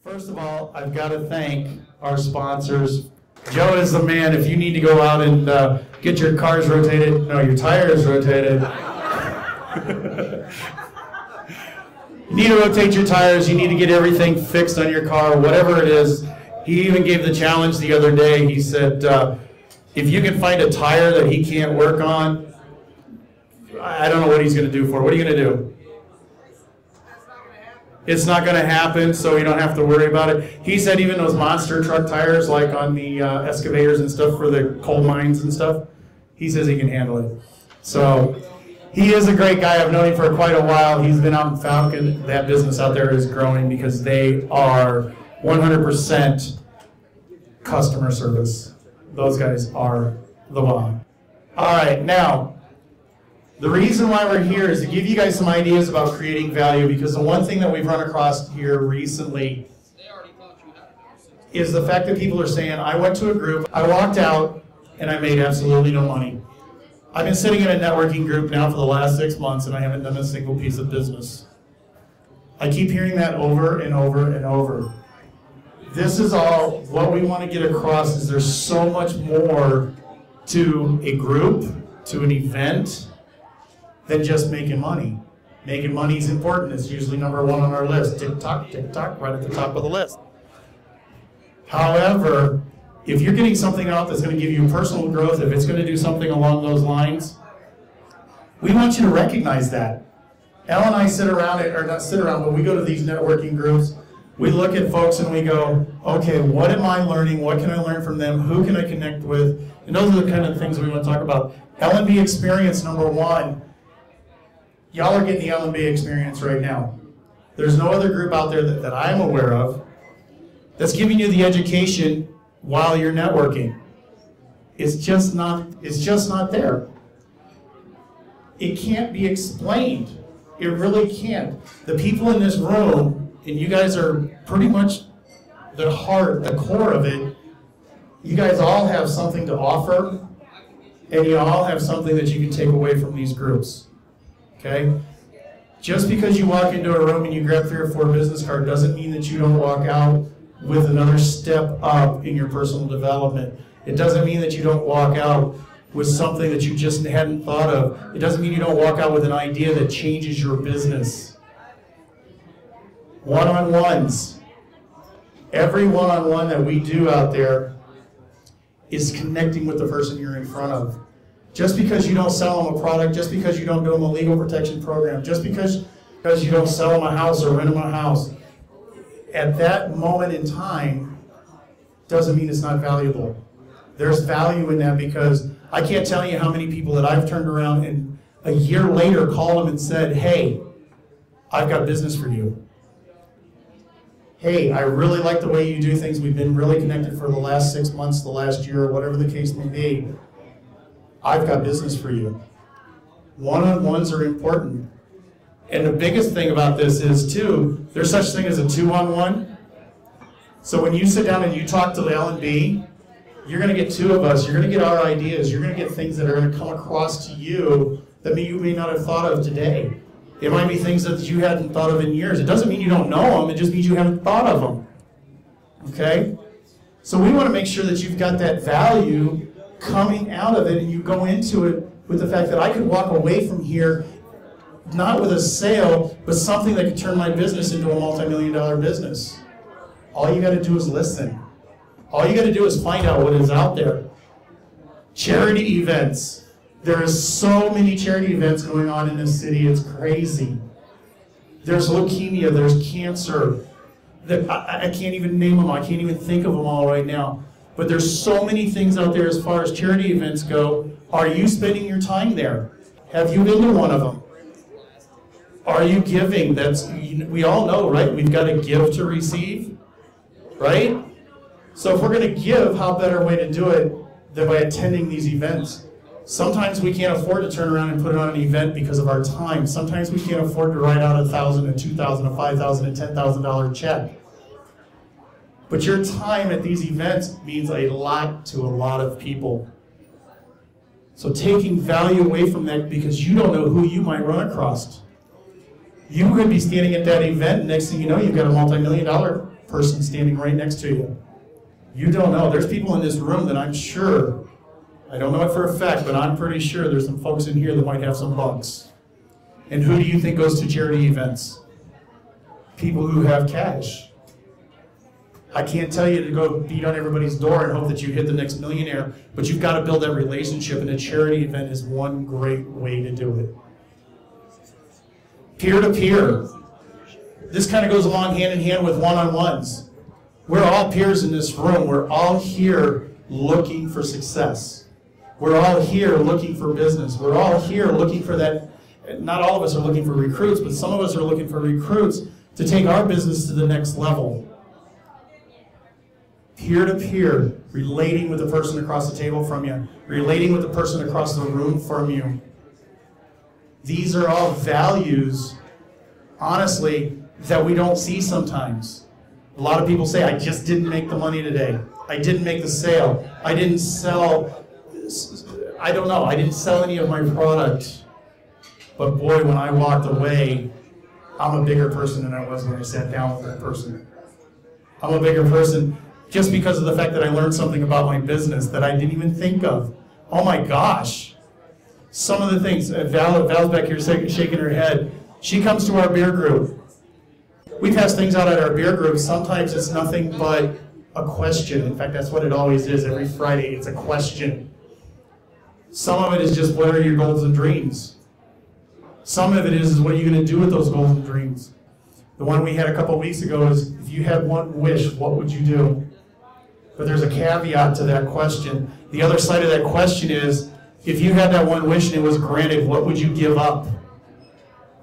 First of all, I've got to thank our sponsors. Joe is the man. If you need to go out and get your cars rotated, no, your tires rotated. You need to rotate your tires. You need to get everything fixed on your car, whatever it is. He even gave the challenge the other day. He said, if you can find a tire that he can't work on, I don't know what he's going to do for it. What are you going to do? It's not going to happen, so you don't have to worry about it. He said even those monster truck tires, like on the excavators and stuff for the coal mines and stuff, he says he can handle it. So he is a great guy. I've known him for quite a while. He's been out in Falcon. That business out there is growing because they are 100% customer service. Those guys are the bomb. All right, now, the reason why we're here is to give you guys some ideas about creating value, because the one thing that we've run across here recently is the fact that people are saying, I went to a group, I walked out, and I made absolutely no money. I've been sitting in a networking group now for the last 6 months, and I haven't done a single piece of business. I keep hearing that over and over and over. This is all, what we want to get across is there's so much more to a group, to an event, than just making money. Making money is important. It's usually number one on our list. Tick-tock, right at the top of the list. However, if you're getting something out that's going to give you personal growth, if it's going to do something along those lines, we want you to recognize that. Elle and I sit around, or not sit around, but we go to these networking groups. We look at folks and we go, okay, what am I learning? What can I learn from them? Who can I connect with? And those are the kind of things we want to talk about. LnB experience number one. Y'all are getting the LnB experience right now. There's no other group out there that I'm aware of that's giving you the education while you're networking. It's just not there. It can't be explained. It really can't. The people in this room, and you guys are pretty much the heart, the core of it, you guys all have something to offer, and you all have something that you can take away from these groups. Okay? Just because you walk into a room and you grab 3 or 4 business cards doesn't mean that you don't walk out with another step up in your personal development. It doesn't mean that you don't walk out with something that you just hadn't thought of. It doesn't mean you don't walk out with an idea that changes your business. One-on-ones. Every one-on-one that we do out there is connecting with the person you're in front of. Just because you don't sell them a product, just because you don't do them a legal protection program, just because you don't sell them a house or rent them a house, at that moment in time doesn't mean it's not valuable. There's value in that, because I can't tell you how many people that I've turned around and a year later called them and said, hey, I've got business for you. Hey, I really like the way you do things. We've been really connected for the last 6 months, the last year, or whatever the case may be. I've got business for you. One-on-ones are important. And the biggest thing about this is, too, there's such thing as a 2-on-1. So when you sit down and you talk to the LnB, you're going to get 2 of us. You're going to get our ideas. You're going to get things that are going to come across to you that you may not have thought of today. It might be things that you hadn't thought of in years. It doesn't mean you don't know them. It just means you haven't thought of them. Okay? So we want to make sure that you've got that value coming out of it, and you go into it with the fact that I could walk away from here not with a sale, but something that could turn my business into a multi-million-dollar business. All you got to do is listen. All you got to do is find out what is out there. Charity events. There is so many charity events going on in this city. It's crazy. There's leukemia. There's cancer. I can't even name them. I can't even think of them all right now. But there's so many things out there as far as charity events go. Are you spending your time there? Have you been to one of them? Are you giving? We all know, right? We've got to give to receive, right? So if we're going to give, how better way to do it than by attending these events? Sometimes we can't afford to turn around and put it on an event because of our time. Sometimes we can't afford to write out $1,000, a $2,000, a $5,000, a $10,000 check. But your time at these events means a lot to a lot of people. So taking value away from that, because you don't know who you might run across. You could be standing at that event, next thing you know, you've got a multi-million-dollar person standing right next to you. You don't know. There's people in this room that I'm sure, I don't know it for a fact, but I'm pretty sure there's some folks in here that might have some bugs. And who do you think goes to charity events? People who have cash. I can't tell you to go beat on everybody's door and hope that you hit the next millionaire, but you've got to build that relationship, and a charity event is one great way to do it. Peer-to-peer. This kind of goes along hand in hand with one-on-ones. We're all peers in this room. We're all here looking for success. We're all here looking for business. We're all here looking for that. Not all of us are looking for recruits, but some of us are looking for recruits to take our business to the next level. Peer-to-peer, relating with the person across the table from you, relating with the person across the room from you. These are all values, honestly, that we don't see sometimes. A lot of people say, I just didn't make the money today. I didn't make the sale. I didn't sell, I don't know, I didn't sell any of my product. But boy, when I walked away, I'm a bigger person than I was when I sat down with that person. I'm a bigger person just because of the fact that I learned something about my business that I didn't even think of. Oh my gosh. Some of the things, Val's back here shaking her head. She comes to our beer group. We pass things out at our beer group. Sometimes it's nothing but a question. In fact, that's what it always is. Every Friday, it's a question. Some of it is just, what are your goals and dreams? Some of it is what are you going to do with those goals and dreams? The one we had a couple weeks ago is, if you had one wish, what would you do? But there's a caveat to that question. The other side of that question is, if you had that one wish and it was granted, what would you give up?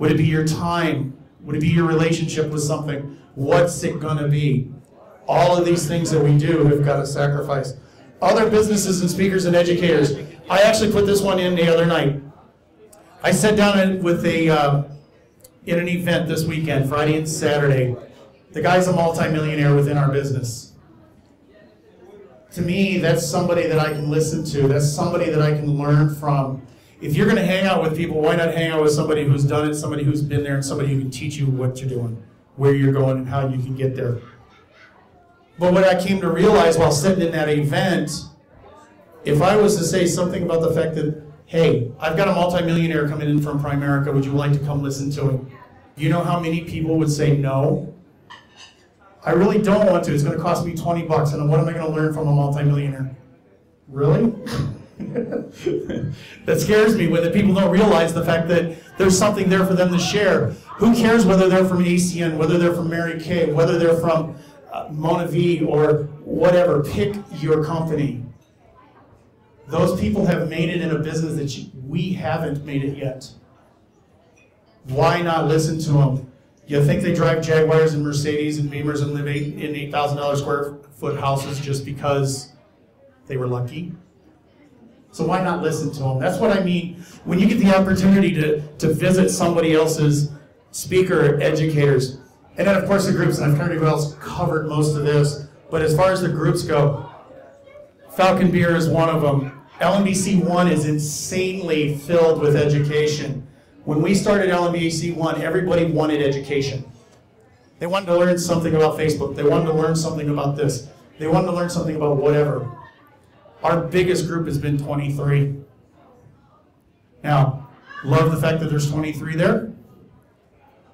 Would it be your time? Would it be your relationship with something? What's it going to be? All of these things that we do have got to sacrifice. Other businesses and speakers and educators. I actually put this one in the other night. I sat down with in an event this weekend, Friday and Saturday. The guy's a multimillionaire within our business. To me, that's somebody that I can listen to. That's somebody that I can learn from. If you're going to hang out with people, why not hang out with somebody who's done it, somebody who's been there, and somebody who can teach you what you're doing, where you're going, and how you can get there. But what I came to realize while sitting in that event, if I was to say something about the fact that, hey, I've got a multimillionaire coming in from Primerica, would you like to come listen to him? You know how many people would say no? I really don't want to. It's going to cost me 20 bucks, and what am I going to learn from a multimillionaire? Really? That scares me when the people don't realize the fact that there's something there for them to share. Who cares whether they're from ACN, whether they're from Mary Kay, whether they're from Mona V or whatever. Pick your company. Those people have made it in a business that we haven't made it yet. Why not listen to them? You think they drive Jaguars and Mercedes and Beamers and live in $8,000 square foot houses just because they were lucky? So why not listen to them? That's what I mean when you get the opportunity to visit somebody else's speaker, educators. And then of course the groups, and I've kind of covered most of this, but as far as the groups go, Falcon Beer is one of them. LnB 1 is insanely filled with education. When we started LnB 1, everybody wanted education. They wanted to learn something about Facebook. They wanted to learn something about this. They wanted to learn something about whatever. Our biggest group has been 23. Now, love the fact that there's 23 there.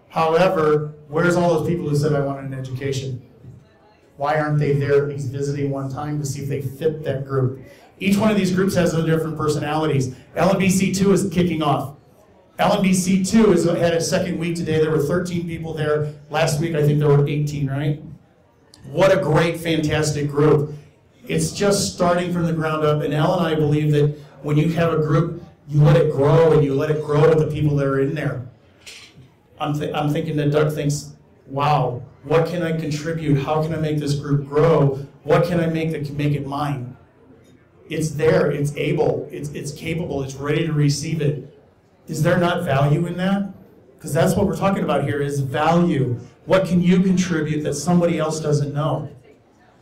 However, where's all those people who said I wanted an education? Why aren't they there at least visiting one time to see if they fit that group? Each one of these groups has their different personalities. LnB 2 is kicking off. LnB 2 has had its second week today. There were 13 people there. Last week, I think there were 18, right? What a great, fantastic group. It's just starting from the ground up, and Al and I believe that when you have a group, you let it grow, and you let it grow with the people that are in there. I'm thinking that Doug thinks, wow, what can I contribute? How can I make this group grow? What can I make that can make it mine? It's there, it's able, it's capable, it's ready to receive it. Is there not value in that? Because that's what we're talking about here is value. What can you contribute that somebody else doesn't know?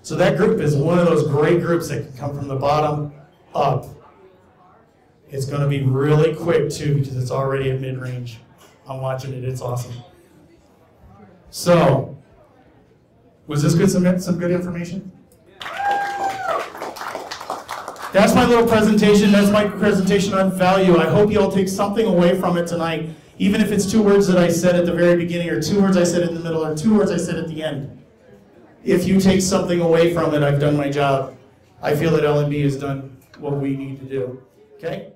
So that group is one of those great groups that can come from the bottom up. It's going to be really quick too because it's already at mid-range. I'm watching it, it's awesome. So, Was this good? Some good information? That's my little presentation. That's my presentation on value. I hope you all take something away from it tonight, even if it's 2 words that I said at the very beginning, or 2 words I said in the middle, or 2 words I said at the end. If you take something away from it, I've done my job. I feel that LnB has done what we need to do. Okay?